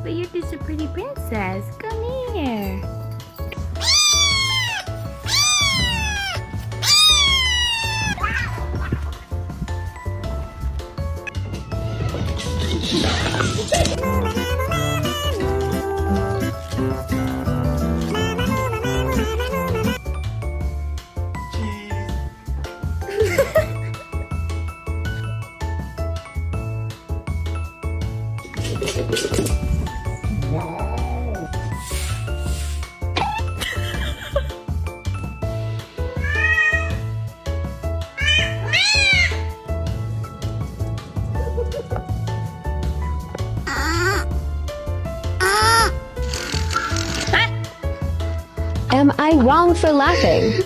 But you're just a pretty princess. Come here. Am I wrong for laughing?